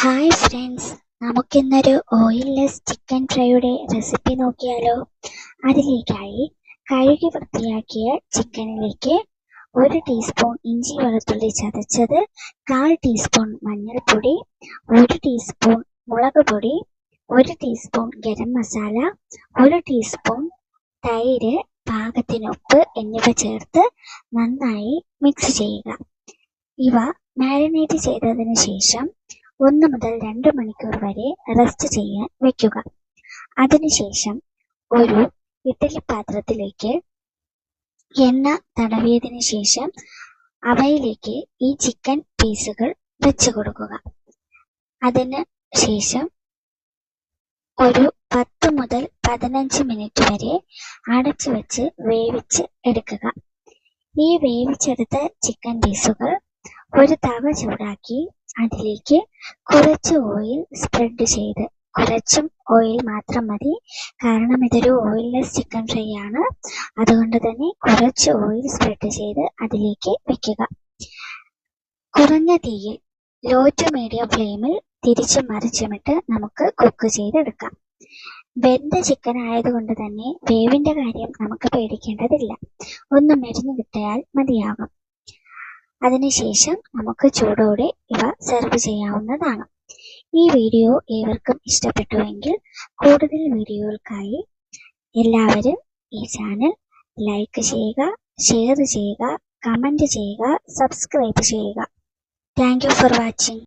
Hi friends, നമുക്കിന്നൊരു ഓയിൽലെസ് chicken ഫ്രൈയുടെ recipe നോക്കിയാലോ. അതിലേക്കായി കഴുകി വൃത്തിയാക്കിയ ചിക്കനിലേക്ക് 1 ടീസ്പൂൺ ഇഞ്ചി വെളുത്തുള്ളി ചതച്ചത്, 1/4 ടീസ്പൂൺ മഞ്ഞൾപ്പൊടി, 1 ടീസ്പൂൺ മുളക് പൊടി, 1 ടീസ്പൂൺ ഗരം മസാല, 1 ടീസ്പൂൺ തൈര്, പാകത്തിന് ഉപ്പ് എന്നിവ ചേർത്ത് നന്നായി മിക്സ് ചെയ്യുക. ഇവ മാരിനേറ്റ് ചെയ്തതിന് ശേഷം 1 മുതൽ 2 മണിക്കൂർ വരെ റെസ്റ്റ് ചെയ്യാൻ വെക്കുക. അതിനുശേഷം ഒരു ഇഡ്ഡലി പാത്രത്തിലേക്ക് എണ്ണ തടവിയതിനു ശേഷം അവയിലേക്ക് ഈ ചിക്കൻ പീസുകൾ വെച്ച് കൊടുക്കുക. അതിന് ശേഷം ഒരു 10 മുതൽ 15 മിനിറ്റ് വരെ അടച്ചു വെച്ച് വേവിച്ച് എടുക്കുക. ഈ വേവിച്ചെടുത്ത ചിക്കൻ പീസുകൾ ഒരു തവ ചൂടാക്കി അതിലേക്ക് കുറച്ച് ഓയിൽ സ്പ്രെഡ് ചെയ്ത്, കുറച്ചും ഓയിൽ മാത്രം മതി, കാരണം ഇതൊരു ഓയിൽലെസ് ചിക്കൻ ഫ്രൈ ആണ്. അതുകൊണ്ട് തന്നെ കുറച്ച് ഓയിൽ സ്പ്രെഡ് ചെയ്ത് അതിലേക്ക് വെക്കുക. കുറഞ്ഞ തീയിൽ ലോ ടു മീഡിയം ഫ്ലെയിമിൽ തിരിച്ചും മറിച്ചുമിട്ട് നമുക്ക് കുക്ക് ചെയ്തെടുക്കാം. വെന്ത ചിക്കൻ ആയതുകൊണ്ട് തന്നെ വേവിന്റെ കാര്യം നമുക്ക് പേടിക്കേണ്ടതില്ല. ഒന്ന് മെരിഞ്ഞു കിട്ടിയാൽ മതിയാകും. അതിനുശേഷം നമുക്ക് ചൂടോടെ ഇവ സെർവ് ചെയ്യാവുന്നതാണ്. ഈ വീഡിയോ ഏവർക്കും ഇഷ്ടപ്പെട്ടുവെങ്കിൽ കൂടുതൽ വീഡിയോകൾക്കായി എല്ലാവരും ഈ ചാനൽ ലൈക്ക് ചെയ്യുക, ഷെയർ ചെയ്യുക, കമന്റ് ചെയ്യുക, സബ്സ്ക്രൈബ് ചെയ്യുക. Thank you for watching.